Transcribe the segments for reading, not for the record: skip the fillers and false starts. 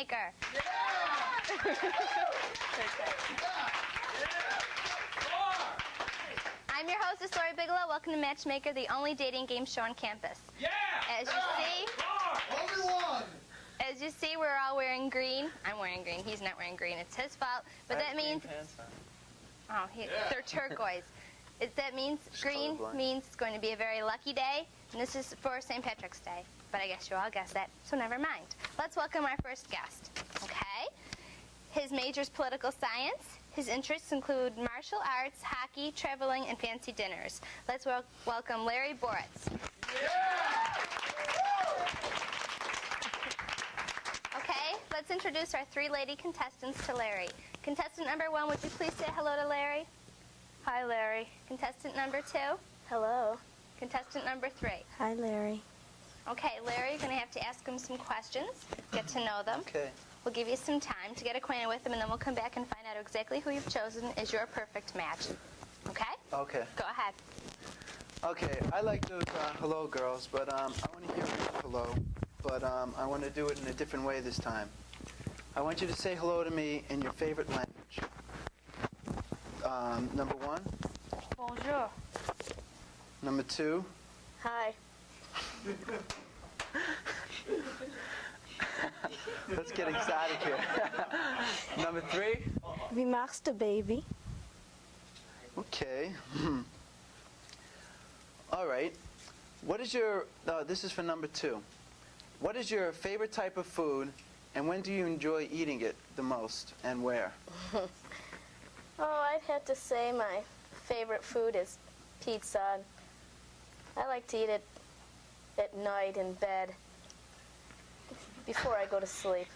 MatchMaker. I'm your hostess, Lori Bigelow. Welcome to MatchMaker, the only dating game show on campus. As you see, we're all wearing green. I'm wearing green. He's not wearing green. It's his fault. But that means they're turquoise. That means green means it's going to be a very lucky day, and this is for St. Patrick's Day. But I guess you all guessed that, so never mind. Let's welcome our first guest. Okay? His major is political science. His interests include martial arts, hockey, traveling, and fancy dinners. Let's welcome Larry Boritz. Okay, let's introduce our three lady contestants to Larry. Contestant number 1, would you please say hello to Larry? Hi, Larry. Contestant number 2? Hello. Contestant number 3? Hi, Larry. Okay, Larry, you're going to have to ask him some questions, get to know them. Okay. We'll give you some time to get acquainted with them, and then we'll come back and find out exactly who you've chosen is your perfect match. Okay? Okay. Go ahead. Okay, I like those hello girls, but I want to hear hello, but I want to do it in a different way this time. I want you to say hello to me in your favorite language. Number 1. Bonjour. Number 2. Hi. Let's get excited here. Number 3. Wie machst du, baby? Okay. All right. What is your, this is for number 2. What is your favorite type of food, and when do you enjoy eating it the most, and where? Oh, I'd have to say my favorite food is pizza. I like to eat it at night in bed before I go to sleep.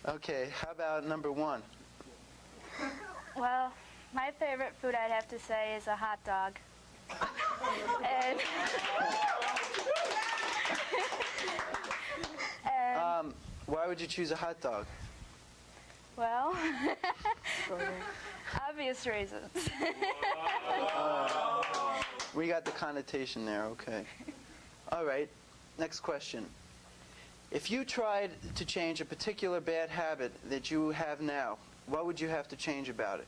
Okay, how about number 1? Well, my favorite food, I'd have to say, is a hot dog. and Why would you choose a hot dog? well, obvious reasons. We got the connotation there, okay. All right, next question. If you tried to change a particular bad habit that you have now, what would you have to change about it?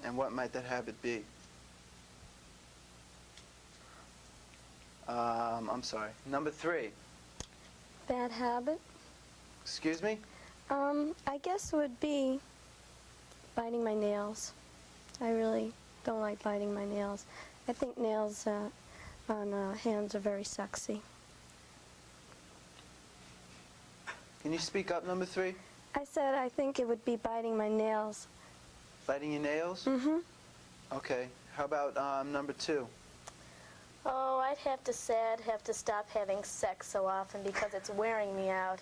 And what might that habit be? I'm sorry. Number 3. Bad habit? Excuse me? I guess would be biting my nails. I really don't like biting my nails. I think nails on hands are very sexy. Can you speak up, number 3? I said I think it would be biting my nails. Biting your nails? Mm-hmm. Okay. How about number 2? Oh, I'd have to say I'd have to stop having sex so often because it's wearing me out.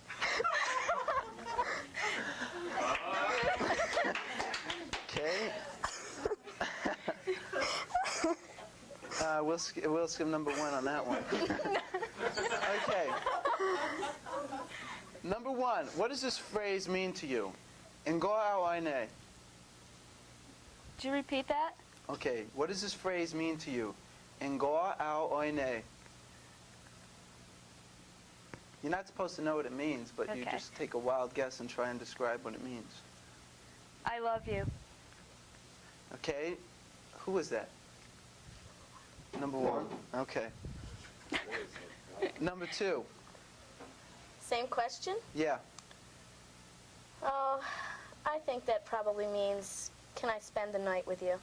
Okay. We'll skip number 1 on that one. Okay. Number 1, what does this phrase mean to you? Engao aine. Did you repeat that? Okay, what does this phrase mean to you? Engao aine. You're not supposed to know what it means, but you Okay. just take a wild guess and try and describe what it means. I love you. Okay, who was that? Number 1. Okay. Number 2. Same question? Yeah. Oh, I think that probably means, can I spend the night with you?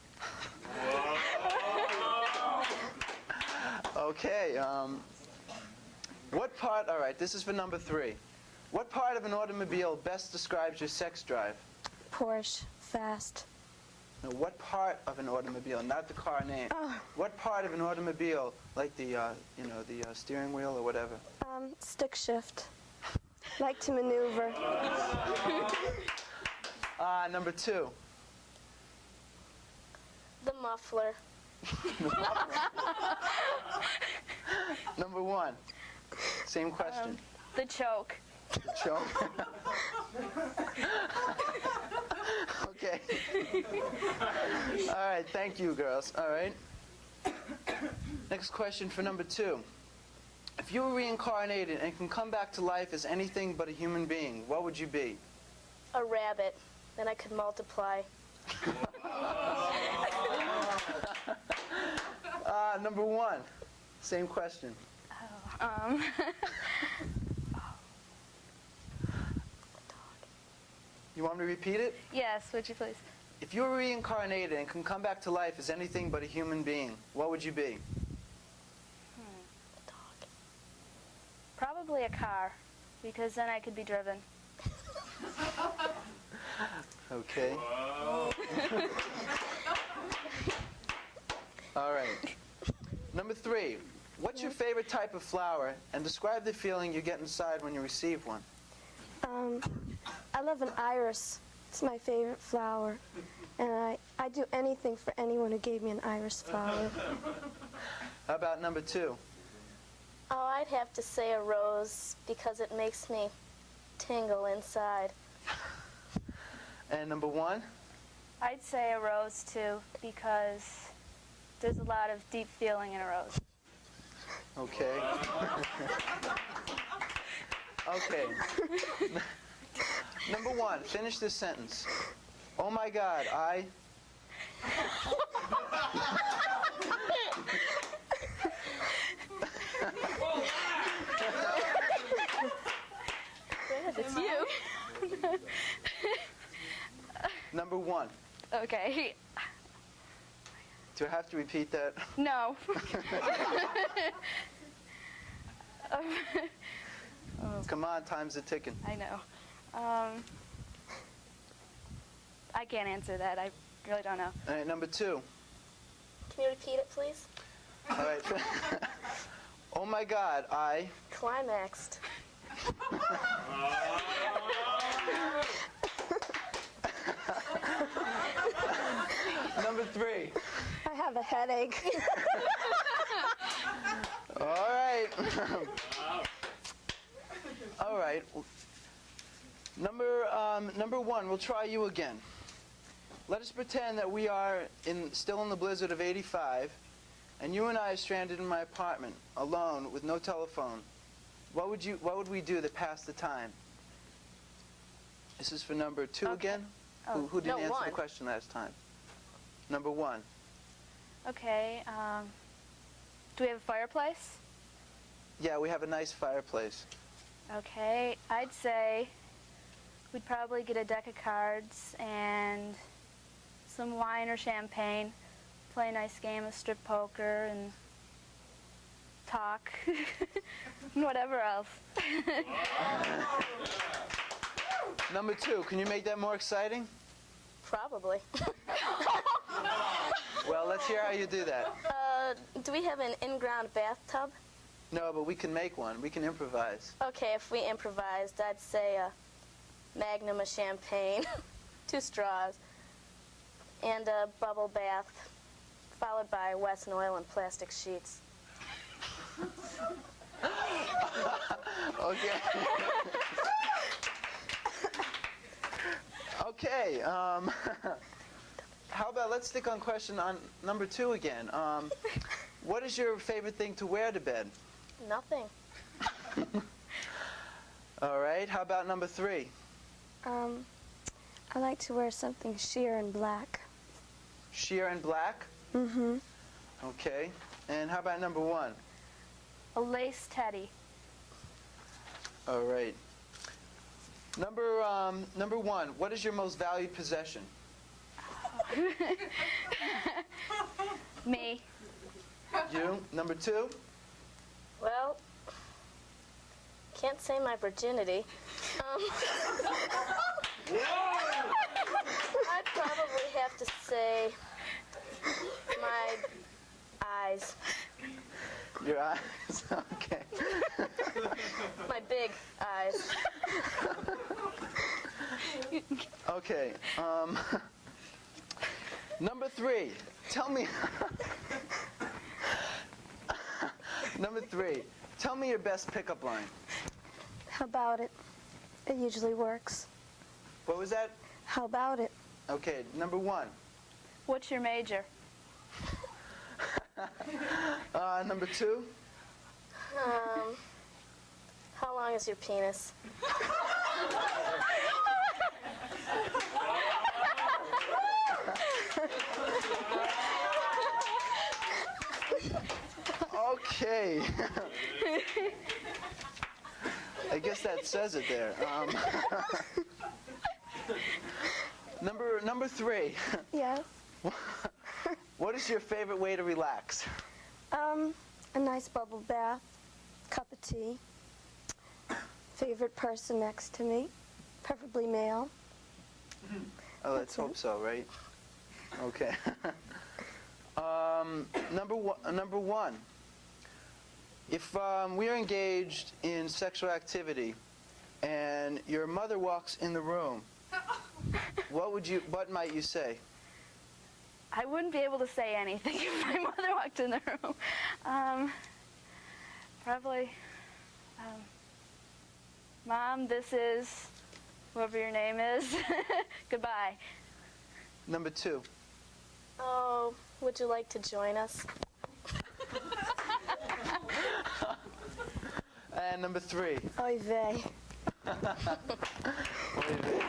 Okay, what part, all right, this is for number 3. What part of an automobile best describes your sex drive? Porsche, fast. No, what part of an automobile, not the car name. Oh. What part of an automobile, like the, the steering wheel or whatever? Stick shift. Like to maneuver. Number 2. The muffler. Number 1. Same question. The choke. The choke. Okay. All right, thank you, girls. All right. Next question for number 2. If you were reincarnated and can come back to life as anything but a human being, what would you be? A rabbit. Then I could multiply. Number 1. Same question. You want me to repeat it? Yes, would you please? If you were reincarnated and can come back to life as anything but a human being, what would you be? Probably a car, because then I could be driven. Okay. All right. Number 3. What's your favorite type of flower, and describe the feeling you get inside when you receive one? I love an iris. It's my favorite flower. And I'd do anything for anyone who gave me an iris flower. How about number 2? Oh, I'd have to say a rose because it makes me tingle inside. And number 1? I'd say a rose too, because there's a lot of deep feeling in a rose. Okay. Okay. Number 1, finish this sentence. Oh my God, I... It's you. Number 1. Okay. Do I have to repeat that? No. Come on, time's a ticking. I know. I can't answer that. I really don't know. All right, number 2. Can you repeat it, please? All right. Oh my God, I... Climaxed. Number 3. I have a headache. All right. All right. Number 1, we'll try you again. Let us pretend that we are still in the blizzard of 85, and you and I are stranded in my apartment, alone, with no telephone. What would we do to pass the time? This is for number 2 again? Oh. Who didn't No, answer 1. the question last time? Number 1. Okay. Do we have a fireplace? Yeah, we have a nice fireplace. Okay. I'd say we'd probably get a deck of cards and some wine or champagne, play a nice game of strip poker, and talk, and whatever else. Number 2, can you make that more exciting? Probably. Well, let's hear how you do that. Do we have an in-ground bathtub? No, but we can make one. We can improvise. Okay, if we improvised, I'd say a magnum of champagne, 2 straws, and a bubble bath, followed by Wesson oil and plastic sheets. Okay. Okay. How about let's stick on question on number 2 again. What is your favorite thing to wear to bed? Nothing. All right. How about number 3? I like to wear something sheer and black. Sheer and black? Mm-hmm. Okay. And how about number 1? A lace teddy. All right. Number 1, what is your most valued possession? Me. You. Number 2? Well, can't say my virginity. I'd probably have to say my eyes. Your eyes. Okay. My big eyes. Okay. Number 3. Tell me. Number 3. Tell me your best pickup line. How about it? It usually works. What was that? How about it? Okay. Number 1. What's your major? Number 2. How long is your penis? Okay. I guess that says it there. Number 3. Yes. What is your favorite way to relax? A nice bubble bath, cup of tea, favorite person next to me, preferably male. Oh, let's hope so, right? Okay. Number one. If we are engaged in sexual activity and your mother walks in the room, what might you say? I wouldn't be able to say anything if my mother walked in the room. Probably, Mom, this is whoever your name is. Goodbye. Number 2. Oh, would you like to join us? And number 3. Oy vey.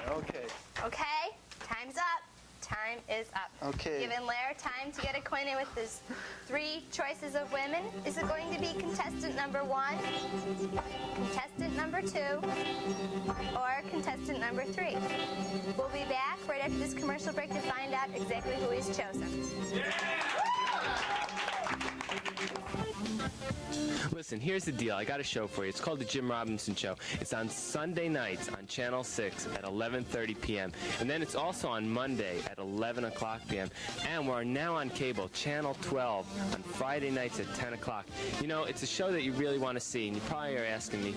Okay. Okay, time's up. Time is up. Okay. Giving Lair time to get acquainted with his 3 choices of women. Is it going to be contestant number 1, contestant number 2, or contestant number 3? We'll be back right after this commercial break to find out exactly who he's chosen. Listen, here's the deal. I got a show for you. It's called The Jim Robinson Show. It's on Sunday nights on Channel 6 at 11:30 p.m. And then it's also on Monday at 11 o'clock p.m. And we're now on cable, Channel 12, on Friday nights at 10 o'clock. You know, it's a show that you really want to see. And you probably are asking me,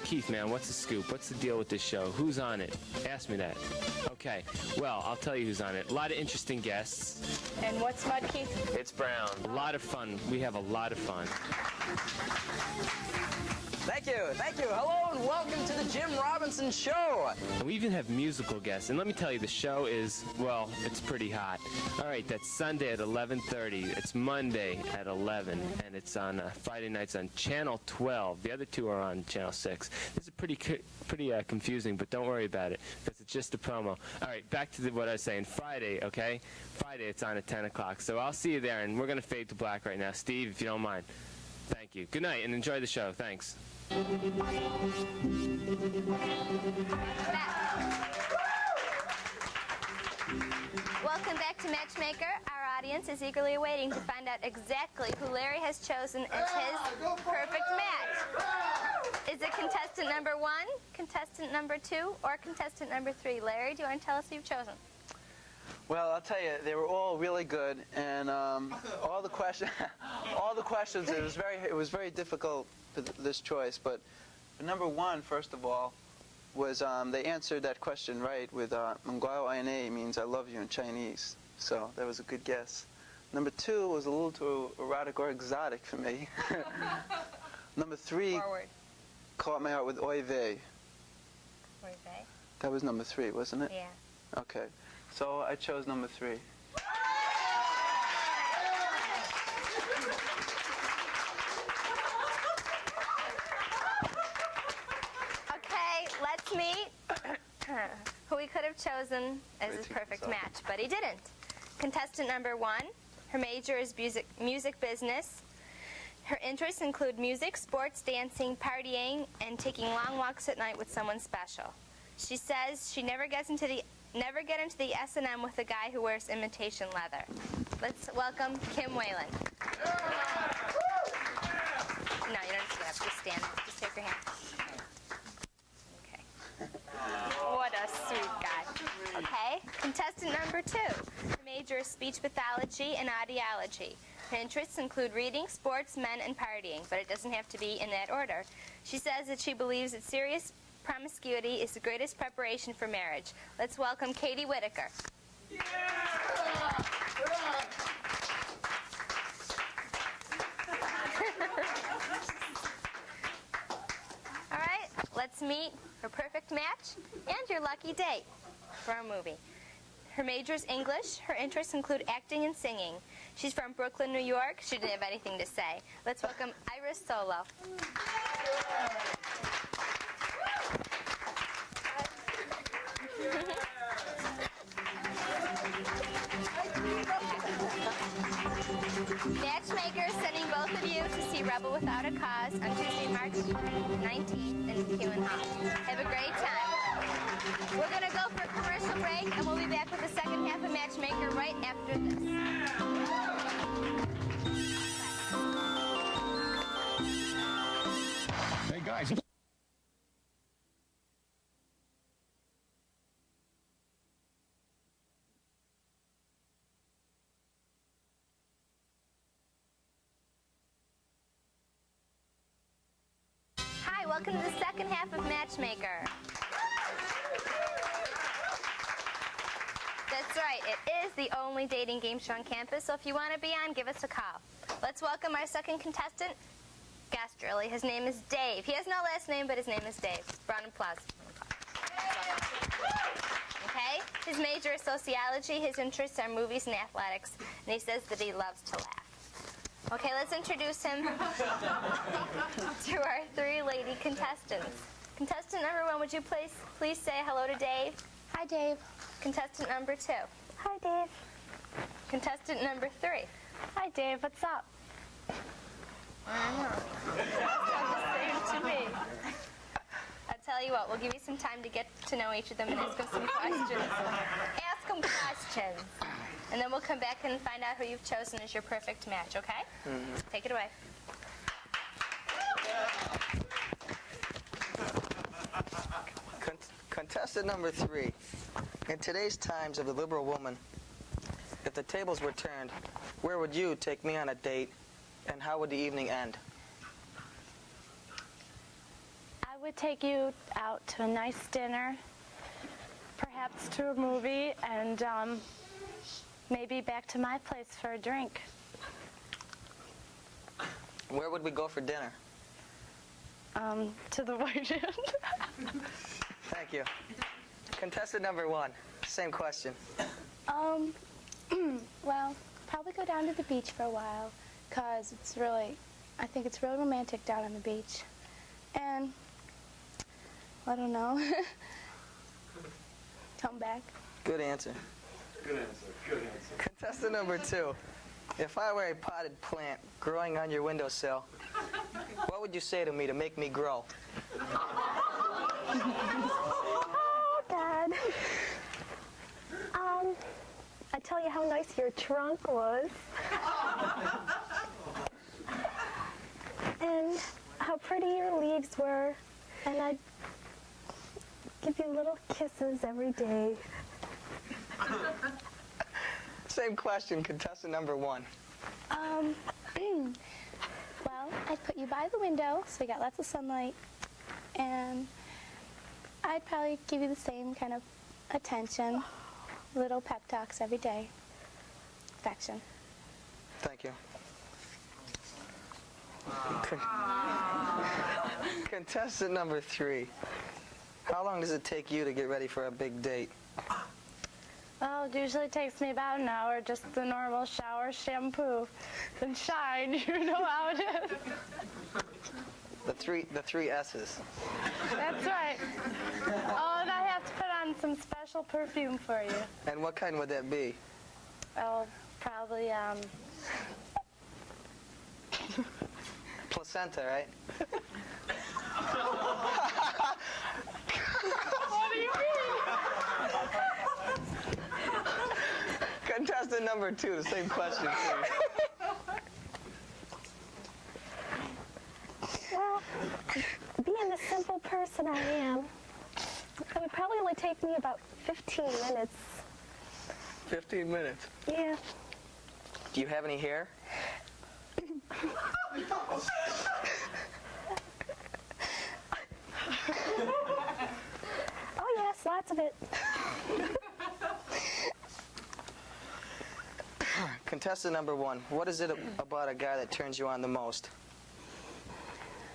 Keith, man, what's the scoop? What's the deal with this show? Who's on it? Ask me that. Okay. Well, I'll tell you who's on it. A lot of interesting guests. And what's Mud, Keith? It's Brown. A lot of fun. We have a lot of fun. Thank you. Hello and welcome to the Jim Robinson Show. And we even have musical guests. And let me tell you, the show is, well, it's pretty hot. All right, that's Sunday at 11:30. It's Monday at 11. And it's on Friday nights on Channel 12. The other 2 are on Channel 6. This is pretty confusing, but don't worry about it, because it's just a promo. All right, back to what I was saying. Friday, okay? Friday, it's on at 10 o'clock. So I'll see you there, and we're going to fade to black right now. Steve, if you don't mind. Thank you. Good night, and enjoy the show. Thanks. Welcome back to Matchmaker. Our audience is eagerly waiting to find out exactly who Larry has chosen as his perfect match. Is it contestant number 1, contestant number 2, or contestant number 3? Larry, do you want to tell us who you've chosen? Well, I'll tell you, they were all really good, and all the questions, it was very difficult for this choice. But for number 1, first of all, was they answered that question right with "Mengguao Aine" means "I love you" in Chinese. So that was a good guess. Number 2 was a little too erotic or exotic for me. Number 3 Forward. caught my heart with "Oy vey." Oy vey. That was number 3, wasn't it? Yeah. Okay. So I chose number 3. Okay, let's meet who we could have chosen as his perfect match, but he didn't. Contestant number 1, her major is music business. Her interests include music, sports, dancing, partying, and taking long walks at night with someone special. She says she never get into the S&M with a guy who wears imitation leather. Let's welcome Kim Whalen. No, you don't have to get up. Just stand. Just take her hand. Okay. What a sweet guy. Okay. Contestant number 2. Her major is speech pathology and audiology. Her interests include reading, sports, men, and partying, but it doesn't have to be in that order. She says that she believes that serious promiscuity is the greatest preparation for marriage. Let's welcome Katie Whitaker. Yeah! All right, let's meet her perfect match and your lucky date for our movie. Her major is English. Her interests include acting and singing. She's from Brooklyn, New York. She didn't have anything to say. Let's welcome Iris Solo. MatchMaker is sending both of you to see Rebel Without a Cause on Tuesday, March 19th in Hewlin Hall. Have a great time. We're going to go for a commercial break, and we'll be back with the second half of MatchMaker right after this. Hey, guys. Hi, welcome to the second half of MatchMaker. That's right, it is the only dating game show on campus, so if you want to be on, give us a call. Let's welcome our second contestant. Guest, really. His name is Dave. He has no last name, but his name is Dave. Round of applause. Okay? His major is sociology. His interests are movies and athletics, and he says that he loves to laugh. Okay, let's introduce him to our three lady contestants. Contestant number 1, would you please say hello to Dave? Hi, Dave. Contestant number 2. Hi, Dave. Contestant number 3. Hi, Dave. What's up? I don't know. Same to me. I'll tell you what, we'll give you some time to get to know each of them and ask them some questions. Ask them questions. And then we'll come back and find out who you've chosen as your perfect match, okay? Mm-hmm. Take it away. Contestant number 3. In today's times of the liberal woman, if the tables were turned, where would you take me on a date, and how would the evening end? I would take you out to a nice dinner, perhaps to a movie, and maybe back to my place for a drink. Where would we go for dinner? To the White Inn. Thank you. Contestant number 1, same question. Well, probably go down to the beach for a while, because I think it's really romantic down on the beach. And, I don't know, come back. Good answer. Good answer. Good answer. Contestant number 2, if I were a potted plant growing on your windowsill, what would you say to me to make me grow? Oh, Dad. I tell you how nice your trunk was. And how pretty your leaves were. And I'd give you little kisses every day. Same question, contestant number 1. Well, I'd put you by the window so you got lots of sunlight, and I'd probably give you the same kind of attention, little pep talks every day. Affection. Thank you. Contestant number 3. How long does it take you to get ready for a big date? Well, it usually takes me about an hour, just the normal shower, shampoo, and shine. You know how it is. The three S's. That's right. Oh, and I have to put on some special perfume for you. And what kind would that be? Oh, probably, Placenta, right? What do you mean? Contestant number 2, the same question, please. Well, being the simple person I am, it would probably only take me about 15 minutes. 15 minutes. Yeah. Do you have any hair? Oh, yes, lots of it. Contestant number 1, what is it about a guy that turns you on the most?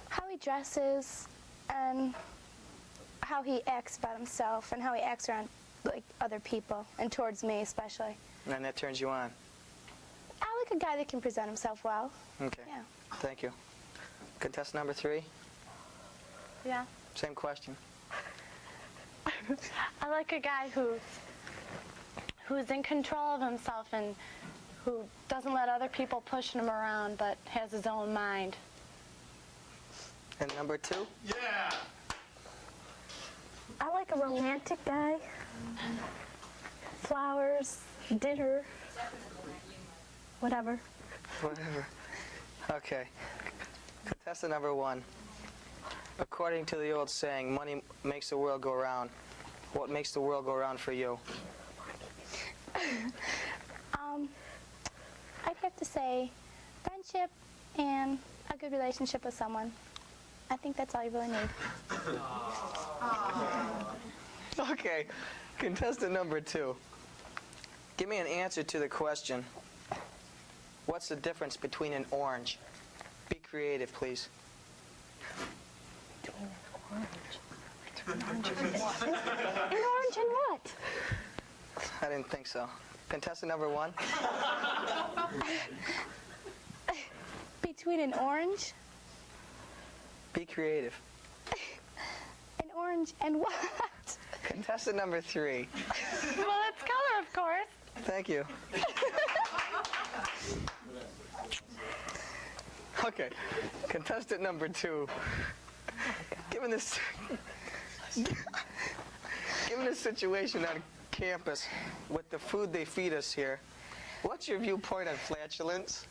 How he dresses, and how he acts about himself, and how he acts around like other people and towards me especially. And that turns you on. I like a guy that can present himself well. Okay. Yeah. Thank you. Contestant number 3, Yeah. same question. I like a guy who's in control of himself and who doesn't let other people push him around but has his own mind. And number 2? I like a romantic guy. Flowers, dinner, whatever. Whatever. Okay. Contestant number 1. According to the old saying, money makes the world go round. What makes the world go round for you? I'd have to say friendship and a good relationship with someone. I think that's all you really need. Okay. Contestant number 2. Give me an answer to the question. What's the difference between an orange? Be creative, please. An orange and what? I didn't think so. Contestant number 1. Between an orange, Be creative. an orange and what? Contestant number 3. Well, it's color, of course. Thank you. Okay. Contestant number 2. Given this situation on campus with the food they feed us here, what's your viewpoint on flatulence?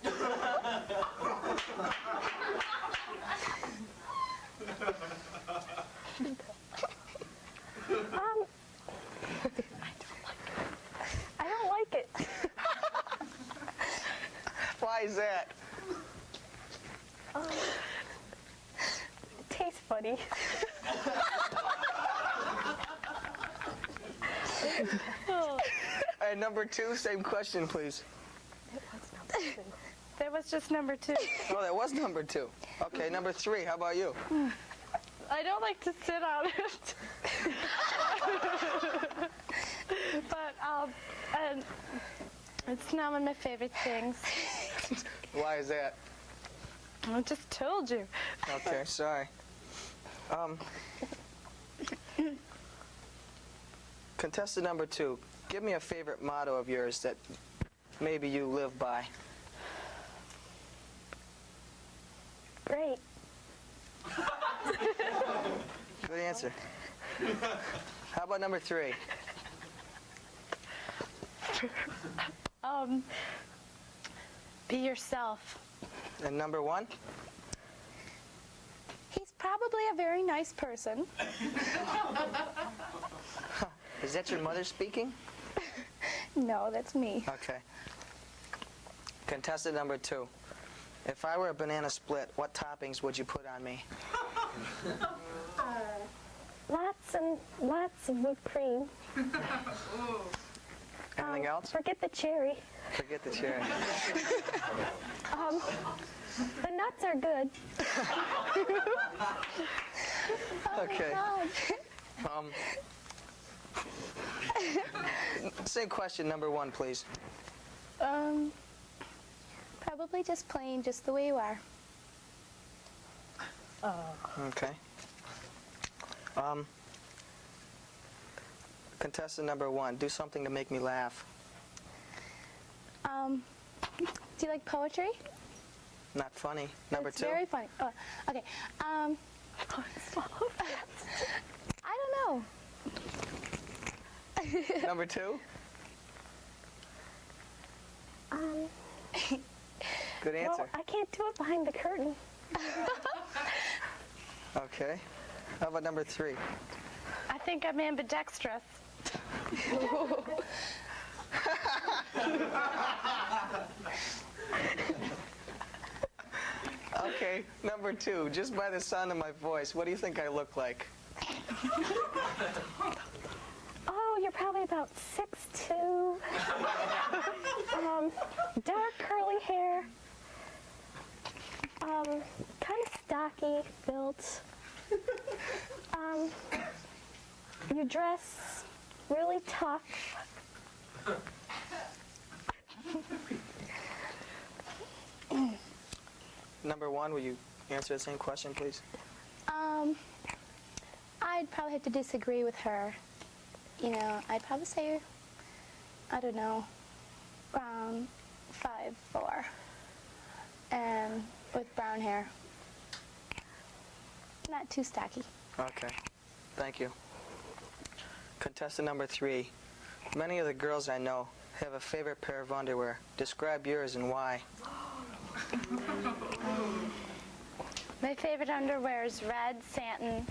I don't like it. Why is that? It tastes funny. And number 2, same question, please. That was just number 2. Oh, that was number 2. Okay, number 3, how about you? I don't like to sit on it. But and it's not one of my favorite things. Why is that? I just told you. Okay, sorry. Contestant number 2, give me a favorite motto of yours that maybe you live by. Great. Good answer. How about number 3? Be yourself. And number 1? He's probably a very nice person. Is that your mother speaking? No, that's me. Okay. Contestant number 2. If I were a banana split, what toppings would you put on me? Lots and lots of whipped cream. Anything else? Forget the cherry. Forget the cherry. The nuts are good. Okay. Same question, number 1, please. Probably just plain, just the way you are. Okay. Contestant number 1, do something to make me laugh. Do you like poetry? Not funny. Number It's 2? very funny. Oh, okay. I don't know. Number 2? Good answer. Well, I can't do it behind the curtain. Okay. How about number 3? I think I'm ambidextrous. Okay, number 2. Just by the sound of my voice, what do you think I look like? Oh, you're probably about 6'2". Dark curly hair. Kind of stocky built. You dress really tough. Number 1, will you answer the same question, please? I'd probably have to disagree with her. You know, I'd probably say, I don't know, around 5'4", and with brown hair. Not too stocky. Okay. Thank you. Contestant number 3. Many of the girls I know have a favorite pair of underwear. Describe yours and why. My favorite underwear is red satin,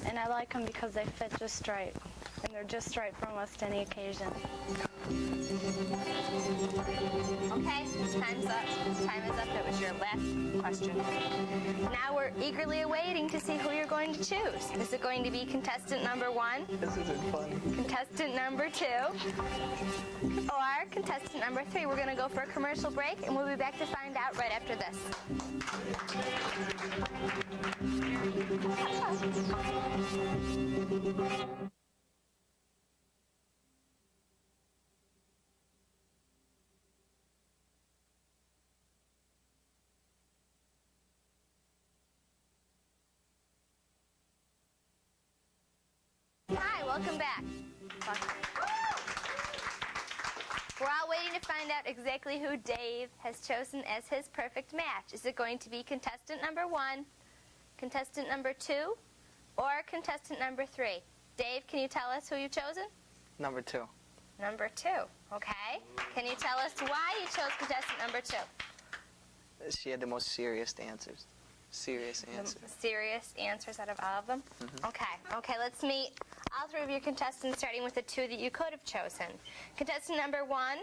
and I like them because they fit just right, and they're just right for almost any occasion. Okay, time's up. Time is up. That was your last question. Now we're eagerly awaiting to see who you're going to choose. Is it going to be contestant number 1? This isn't funny. Contestant number 2? Or contestant number 3? We're going to go for a commercial break, and we'll be back to find out right after this. Hi, welcome back. We're all waiting to find out exactly who Dave has chosen as his perfect match. Is it going to be contestant number 1, contestant number 2, or contestant number 3? Dave, can you tell us who you've chosen? Number 2. Number 2, okay. Can you tell us why you chose contestant number 2? She had the most serious answers. Serious answers. Serious answers out of all of them? Okay, let's meet all 3 of your contestants, starting with the 2 that you could have chosen. Contestant number 1,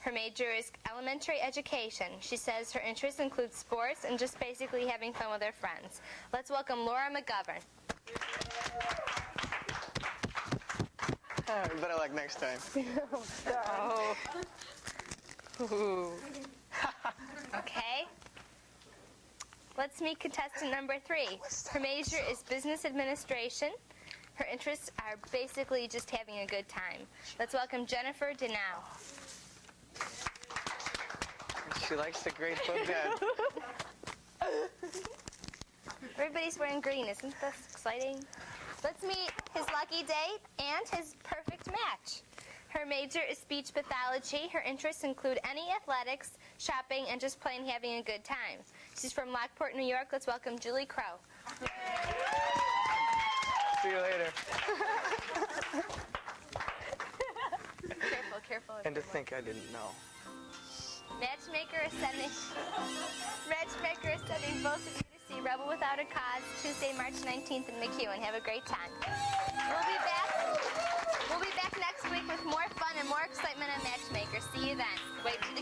her major is elementary education. She says her interests include sports and just basically having fun with her friends. Let's welcome Laura McGovern. Better luck next time. Oh. Ooh. Okay. Let's meet contestant number 3. Her major is business administration. Her interests are basically just having a good time. Let's welcome Jennifer Denau. She likes the Grateful Dead. Everybody's wearing green. Isn't this exciting? Let's meet his lucky date and his perfect match. Her major is speech pathology. Her interests include any athletics, shopping, and just plain having a good time. She's from Lockport, New York. Let's welcome Julie Crow. See you later. Careful. And to think I didn't know. Matchmaker is sending both of you to see Rebel Without a Cause Tuesday, March 19th in McEwen. Have a great time. We'll be back next week with more fun and more excitement on Matchmaker. See you then. Wait for the